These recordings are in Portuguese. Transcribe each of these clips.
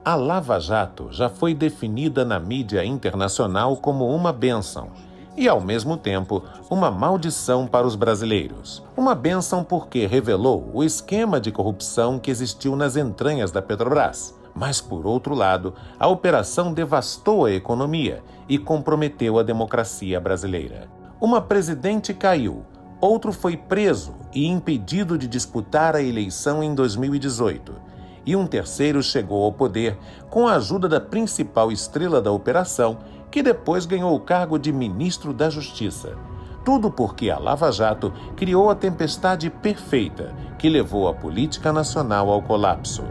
A Lava Jato já foi definida na mídia internacional como uma bênção e, ao mesmo tempo, uma maldição para os brasileiros. Uma bênção porque revelou o esquema de corrupção que existiu nas entranhas da Petrobras. Mas, por outro lado, a operação devastou a economia e comprometeu a democracia brasileira. Uma presidente caiu, outro foi preso e impedido de disputar a eleição em 2018. E um terceiro chegou ao poder com a ajuda da principal estrela da operação, que depois ganhou o cargo de ministro da Justiça. Tudo porque a Lava Jato criou a tempestade perfeita que levou a política nacional ao colapso.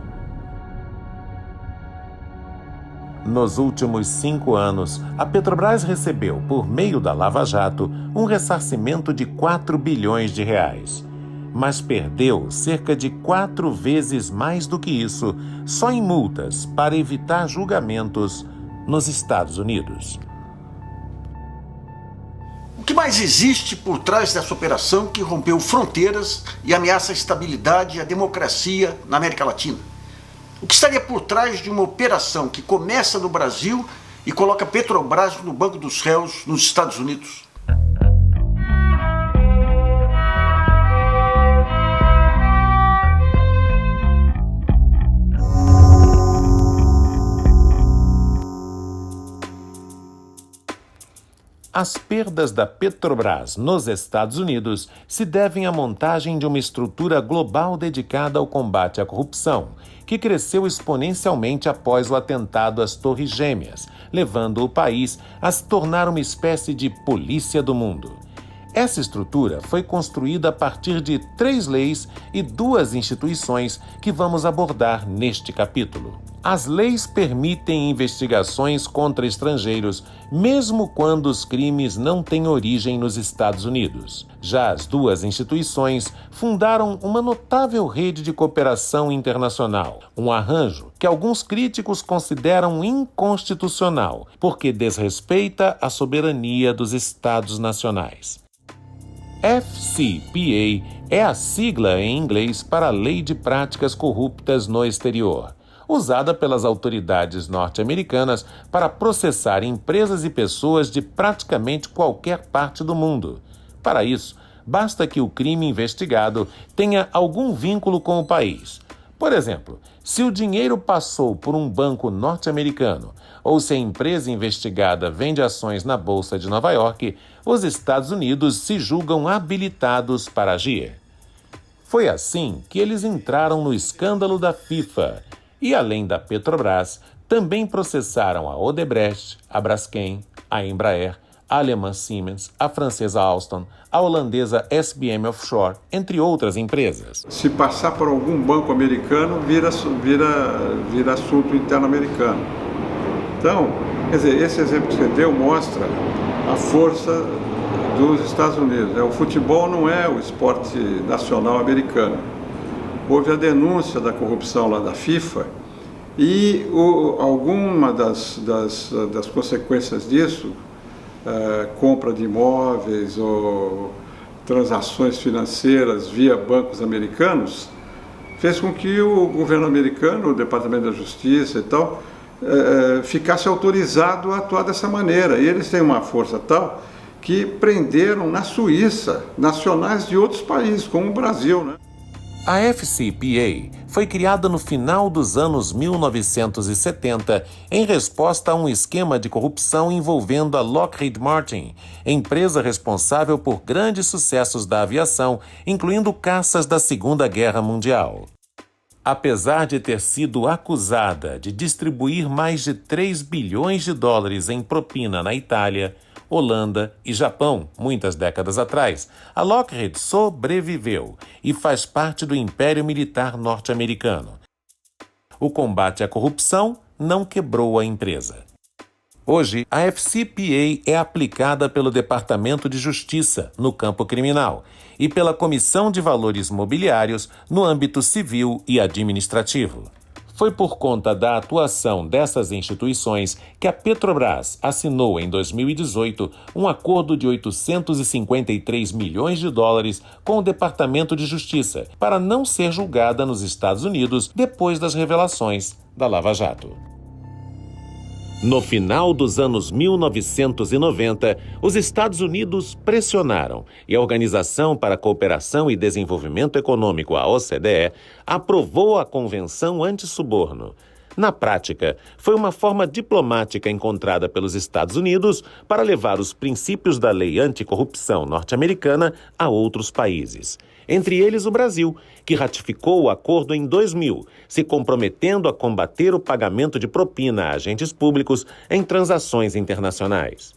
Nos últimos 5 anos, a Petrobras recebeu, por meio da Lava Jato, um ressarcimento de 4 bilhões de reais. Mas perdeu cerca de 4 vezes mais do que isso só em multas para evitar julgamentos nos Estados Unidos. O que mais existe por trás dessa operação que rompeu fronteiras e ameaça a estabilidade e a democracia na América Latina? O que estaria por trás de uma operação que começa no Brasil e coloca a Petrobras no banco dos réus nos Estados Unidos? As perdas da Petrobras nos Estados Unidos se devem à montagem de uma estrutura global dedicada ao combate à corrupção, que cresceu exponencialmente após o atentado às Torres Gêmeas, levando o país a se tornar uma espécie de polícia do mundo. Essa estrutura foi construída a partir de 3 leis e 2 instituições que vamos abordar neste capítulo. As leis permitem investigações contra estrangeiros, mesmo quando os crimes não têm origem nos Estados Unidos. Já as 2 instituições fundaram uma notável rede de cooperação internacional, um arranjo que alguns críticos consideram inconstitucional, porque desrespeita a soberania dos Estados nacionais. FCPA é a sigla em inglês para a Lei de Práticas Corruptas no Exterior, usada pelas autoridades norte-americanas para processar empresas e pessoas de praticamente qualquer parte do mundo. Para isso, basta que o crime investigado tenha algum vínculo com o país. Por exemplo, se o dinheiro passou por um banco norte-americano ou se a empresa investigada vende ações na Bolsa de Nova York, os Estados Unidos se julgam habilitados para agir. Foi assim que eles entraram no escândalo da FIFA e, além da Petrobras, também processaram a Odebrecht, a Braskem, a Embraer, a alemã Siemens, a francesa Alstom, a holandesa SBM Offshore, entre outras empresas. Se passar por algum banco americano, vira assunto interno americano. Então, quer dizer, esse exemplo que você deu mostra a força dos Estados Unidos. O futebol não é o esporte nacional americano. Houve a denúncia da corrupção lá da FIFA e alguma das consequências disso, compra de imóveis ou transações financeiras via bancos americanos, fez com que o governo americano, o Departamento da Justiça e tal, ficasse autorizado a atuar dessa maneira. E eles têm uma força tal que prenderam na Suíça nacionais de outros países, como o Brasil, né? A FCPA foi criada no final dos anos 1970 em resposta a um esquema de corrupção envolvendo a Lockheed Martin, empresa responsável por grandes sucessos da aviação, incluindo caças da Segunda Guerra Mundial. Apesar de ter sido acusada de distribuir mais de 3 bilhões de dólares em propina na Itália, Holanda e Japão, muitas décadas atrás, a Lockheed sobreviveu e faz parte do Império Militar norte-americano. O combate à corrupção não quebrou a empresa. Hoje, a FCPA é aplicada pelo Departamento de Justiça, no campo criminal, e pela Comissão de Valores Mobiliários, no âmbito civil e administrativo. Foi por conta da atuação dessas instituições que a Petrobras assinou em 2018 um acordo de 853 milhões de dólares com o Departamento de Justiça para não ser julgada nos Estados Unidos depois das revelações da Lava Jato. No final dos anos 1990, os Estados Unidos pressionaram e a Organização para a Cooperação e Desenvolvimento Econômico, a OCDE, aprovou a Convenção Antissuborno. Na prática, foi uma forma diplomática encontrada pelos Estados Unidos para levar os princípios da lei anticorrupção norte-americana a outros países. Entre eles o Brasil, que ratificou o acordo em 2000, se comprometendo a combater o pagamento de propina a agentes públicos em transações internacionais.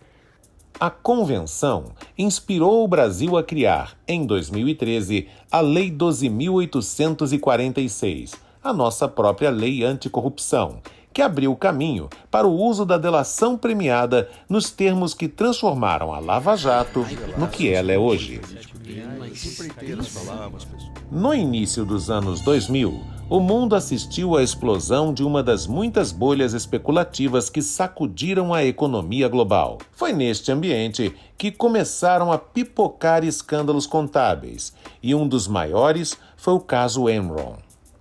A convenção inspirou o Brasil a criar, em 2013, a Lei 12.846, a nossa própria lei anticorrupção, que abriu caminho para o uso da delação premiada nos termos que transformaram a Lava Jato no que ela é hoje. No início dos anos 2000, o mundo assistiu à explosão de uma das muitas bolhas especulativas que sacudiram a economia global. Foi neste ambiente que começaram a pipocar escândalos contábeis, e um dos maiores foi o caso Enron.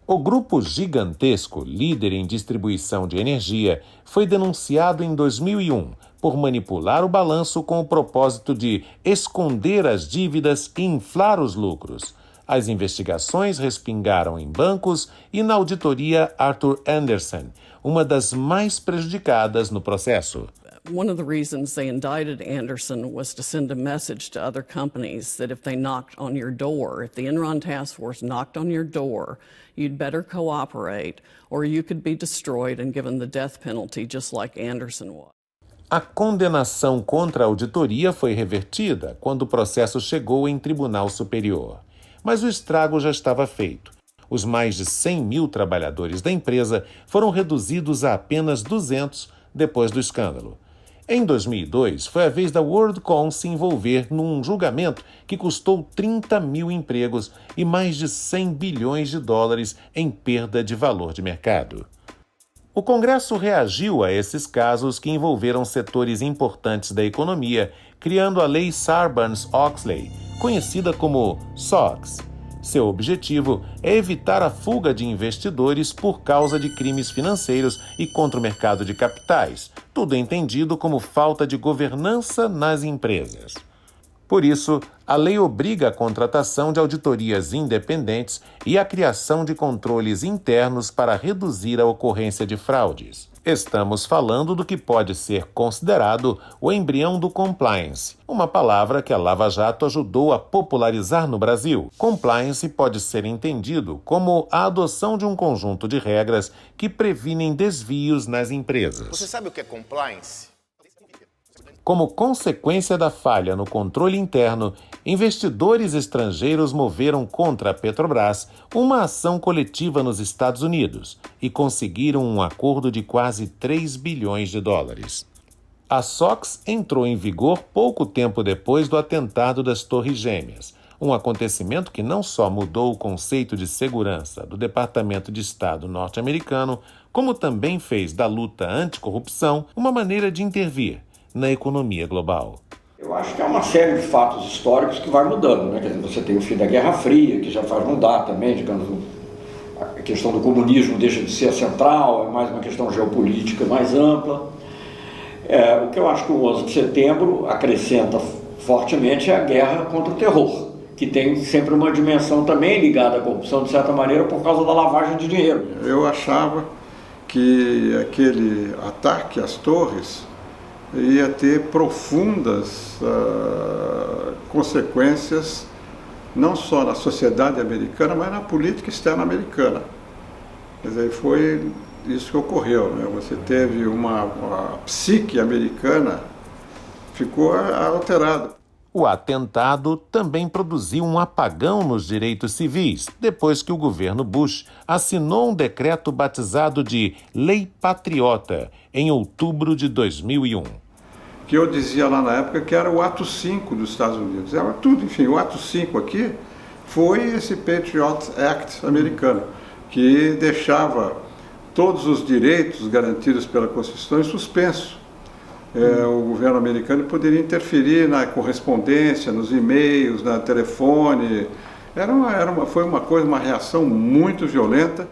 O grupo gigantesco, líder em distribuição de energia, foi denunciado em 2001 por manipular o balanço com o propósito de esconder as dívidas e inflar os lucros. As investigações respingaram em bancos e na auditoria Arthur Andersen, uma das mais prejudicadas no processo. One of the reasons they indicted Andersen was to send a message to other companies that if they knocked on your door, if the Enron task force knocked on your door, you'd better cooperate or you could be destroyed and given the death penalty just like Andersen was. A condenação contra a auditoria foi revertida quando o processo chegou em tribunal superior. Mas o estrago já estava feito. Os mais de 100 mil trabalhadores da empresa foram reduzidos a apenas 200 depois do escândalo. Em 2002, foi a vez da WorldCom se envolver num julgamento que custou 30 mil empregos e mais de 100 bilhões de dólares em perda de valor de mercado. O Congresso reagiu a esses casos que envolveram setores importantes da economia, criando a Lei Sarbanes-Oxley, conhecida como SOX. Seu objetivo é evitar a fuga de investidores por causa de crimes financeiros e contra o mercado de capitais, tudo entendido como falta de governança nas empresas. Por isso, a lei obriga a contratação de auditorias independentes e a criação de controles internos para reduzir a ocorrência de fraudes. Estamos falando do que pode ser considerado o embrião do compliance, uma palavra que a Lava Jato ajudou a popularizar no Brasil. Compliance pode ser entendido como a adoção de um conjunto de regras que previnem desvios nas empresas. Você sabe o que é compliance? Como consequência da falha no controle interno, investidores estrangeiros moveram contra a Petrobras uma ação coletiva nos Estados Unidos e conseguiram um acordo de quase 3 bilhões de dólares. A SOX entrou em vigor pouco tempo depois do atentado das Torres Gêmeas, um acontecimento que não só mudou o conceito de segurança do Departamento de Estado norte-americano, como também fez da luta anticorrupção uma maneira de intervir na economia global. Eu acho que é uma série de fatos históricos que vai mudando, né? Quer dizer, você tem o fim da Guerra Fria, que já faz mudar também, digamos, a questão do comunismo deixa de ser a central, é mais uma questão geopolítica mais ampla. O que eu acho que o 11 de setembro acrescenta fortemente é a guerra contra o terror, que tem sempre uma dimensão também ligada à corrupção, de certa maneira, por causa da lavagem de dinheiro. Eu achava que aquele ataque às torres ia ter profundas consequências, não só na sociedade americana, mas na política externa americana. Quer dizer, foi isso que ocorreu, né? Você teve a psique americana ficou alterada. O atentado também produziu um apagão nos direitos civis, depois que o governo Bush assinou um decreto batizado de Lei Patriota, em outubro de 2001. Que eu dizia lá na época que era o ato 5 dos Estados Unidos. Era tudo, enfim, o ato 5 aqui foi esse Patriot Act americano, que deixava todos os direitos garantidos pela Constituição em suspenso. O governo americano poderia interferir na correspondência, nos e-mails, no telefone. Foi uma reação muito violenta.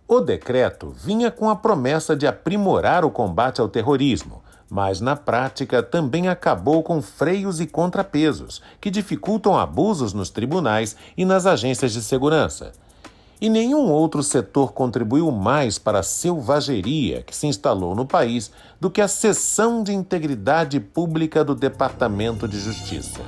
O decreto vinha com a promessa de aprimorar o combate ao terrorismo, mas na prática também acabou com freios e contrapesos que dificultam abusos nos tribunais e nas agências de segurança. E nenhum outro setor contribuiu mais para a selvageria que se instalou no país do que a Seção de Integridade Pública do Departamento de Justiça.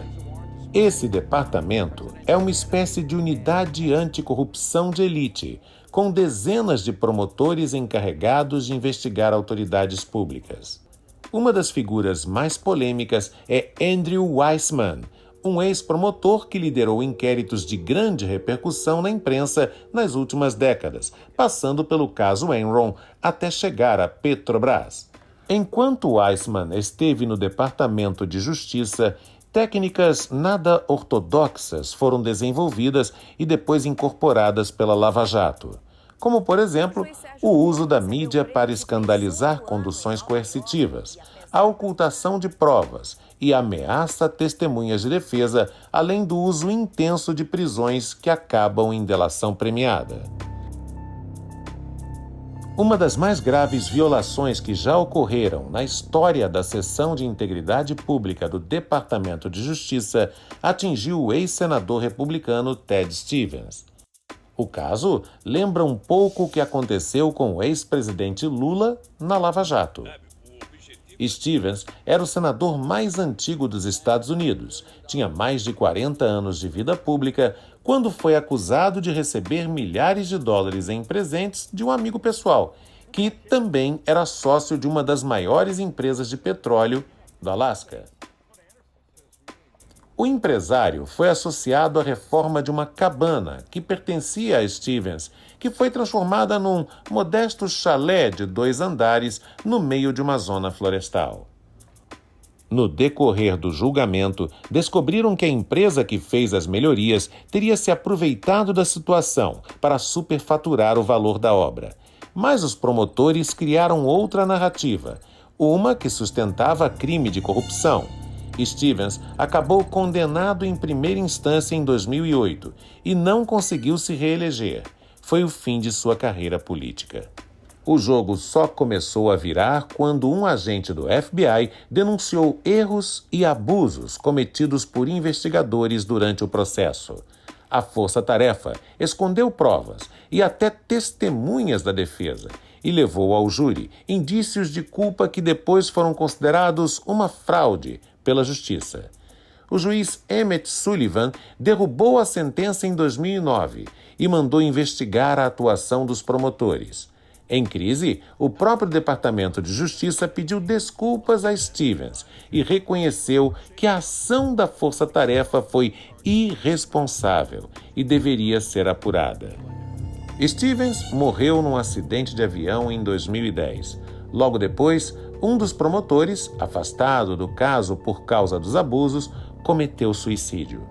Esse departamento é uma espécie de unidade anticorrupção de elite, com dezenas de promotores encarregados de investigar autoridades públicas. Uma das figuras mais polêmicas é Andrew Weissmann, um ex-promotor que liderou inquéritos de grande repercussão na imprensa nas últimas décadas, passando pelo caso Enron até chegar à Petrobras. Enquanto Weissmann esteve no Departamento de Justiça, técnicas nada ortodoxas foram desenvolvidas e depois incorporadas pela Lava Jato, como, por exemplo, o uso da mídia para escandalizar conduções coercitivas, a ocultação de provas e a ameaça a testemunhas de defesa, além do uso intenso de prisões que acabam em delação premiada. Uma das mais graves violações que já ocorreram na história da Seção de Integridade Pública do Departamento de Justiça atingiu o ex-senador republicano Ted Stevens. O caso lembra um pouco o que aconteceu com o ex-presidente Lula na Lava Jato. Stevens era o senador mais antigo dos Estados Unidos, tinha mais de 40 anos de vida pública, quando foi acusado de receber milhares de dólares em presentes de um amigo pessoal, que também era sócio de uma das maiores empresas de petróleo do Alasca. O empresário foi associado à reforma de uma cabana que pertencia a Stevens, que foi transformada num modesto chalé de 2 andares no meio de uma zona florestal. No decorrer do julgamento, descobriram que a empresa que fez as melhorias teria se aproveitado da situação para superfaturar o valor da obra. Mas os promotores criaram outra narrativa, uma que sustentava crime de corrupção. Stevens acabou condenado em primeira instância em 2008 e não conseguiu se reeleger. Foi o fim de sua carreira política. O jogo só começou a virar quando um agente do FBI denunciou erros e abusos cometidos por investigadores durante o processo. A força-tarefa escondeu provas e até testemunhas da defesa e levou ao júri indícios de culpa que depois foram considerados uma fraude pela justiça. O juiz Emmett Sullivan derrubou a sentença em 2009 e mandou investigar a atuação dos promotores. Em crise, o próprio Departamento de Justiça pediu desculpas a Stevens e reconheceu que a ação da força-tarefa foi irresponsável e deveria ser apurada. Stevens morreu num acidente de avião em 2010. Logo depois, um dos promotores, afastado do caso por causa dos abusos, cometeu suicídio.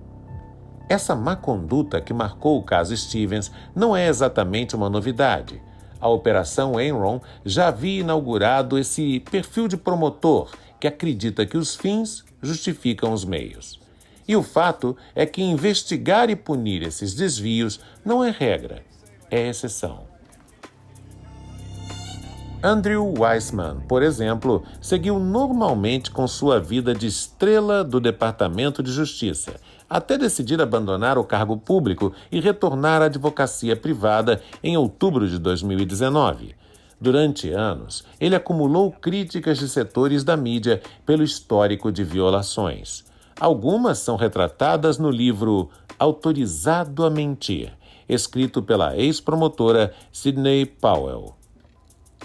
Essa má conduta que marcou o caso Stevens não é exatamente uma novidade. A Operação Enron já havia inaugurado esse perfil de promotor que acredita que os fins justificam os meios. E o fato é que investigar e punir esses desvios não é regra, é exceção. Andrew Weissmann, por exemplo, seguiu normalmente com sua vida de estrela do Departamento de Justiça, até decidir abandonar o cargo público e retornar à advocacia privada em outubro de 2019. Durante anos, ele acumulou críticas de setores da mídia pelo histórico de violações. Algumas são retratadas no livro Autorizado a Mentir, escrito pela ex-promotora Sidney Powell.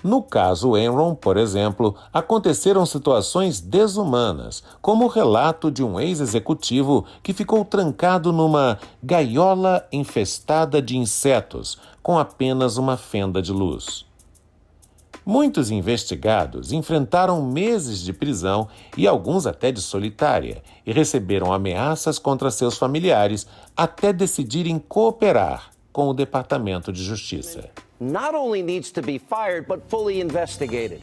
No caso Enron, por exemplo, aconteceram situações desumanas, como o relato de um ex-executivo que ficou trancado numa gaiola infestada de insetos, com apenas uma fenda de luz. Muitos investigados enfrentaram meses de prisão e alguns até de solitária, e receberam ameaças contra seus familiares até decidirem cooperar com o Departamento de Justiça. not only needs to be fired, but fully investigated.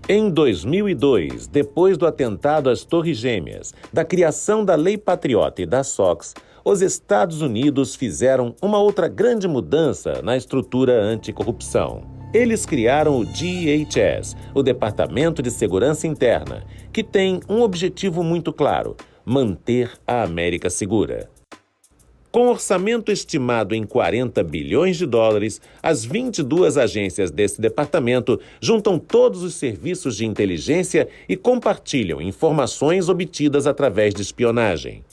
Em 2002, depois do atentado às Torres Gêmeas, da criação da Lei Patriota e da SOX, os Estados Unidos fizeram uma outra grande mudança na estrutura anticorrupção. Eles criaram o DHS, o Departamento de Segurança Interna, que tem um objetivo muito claro: manter a América segura. Com orçamento estimado em 40 bilhões de dólares, as 22 agências desse departamento juntam todos os serviços de inteligência e compartilham informações obtidas através de espionagem.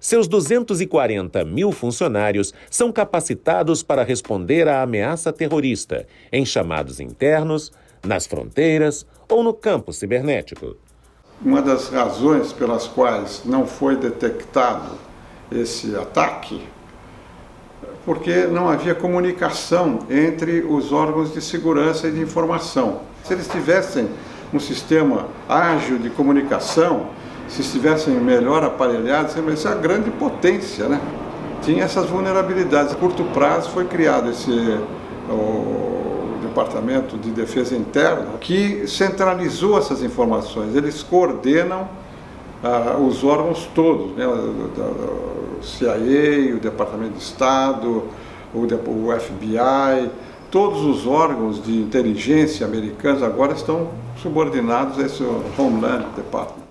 Seus 240 mil funcionários são capacitados para responder à ameaça terrorista em chamados internos, nas fronteiras ou no campo cibernético. Uma das razões pelas quais não foi detectado esse ataque, porque não havia comunicação entre os órgãos de segurança e de informação. Se eles tivessem um sistema ágil de comunicação, se estivessem melhor aparelhados, isso é a grande potência, né? Tinha essas vulnerabilidades. A curto prazo foi criado o Departamento de Defesa Interna, que centralizou essas informações. Eles coordenam os órgãos todos, né? O CIA, o Departamento de Estado, o FBI, todos os órgãos de inteligência americanos agora estão subordinados a esse Homeland Department.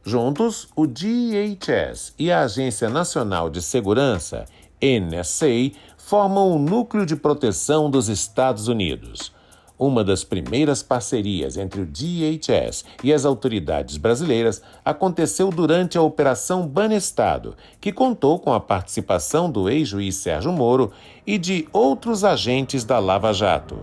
Juntos, o DHS e a Agência Nacional de Segurança, NSA, formam o Núcleo de Proteção dos Estados Unidos. Uma das primeiras parcerias entre o DHS e as autoridades brasileiras aconteceu durante a Operação Banestado, que contou com a participação do ex-juiz Sérgio Moro e de outros agentes da Lava Jato.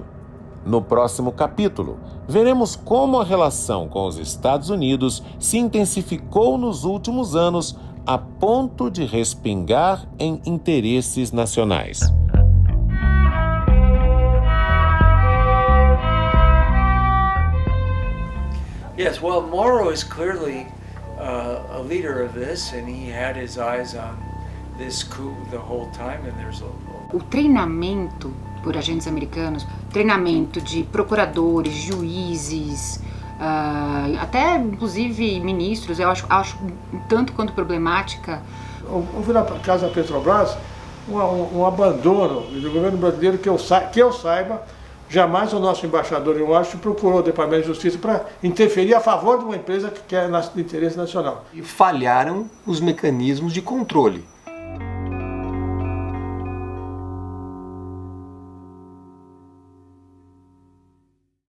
No próximo capítulo, veremos como a relação com os Estados Unidos se intensificou nos últimos anos a ponto de respingar em interesses nacionais. Yes, well, Moro is clearly a leader of this, and he had his eyes on this coup the whole time, and there's O treinamento por agentes americanos, treinamento de procuradores, juízes, até inclusive ministros, eu acho tanto quanto problemática. Houve na casa da Petrobras um abandono do governo brasileiro que eu saiba. Jamais o nosso embaixador em Washington procurou o Departamento de Justiça para interferir a favor de uma empresa que quer interesse nacional. E falharam os mecanismos de controle.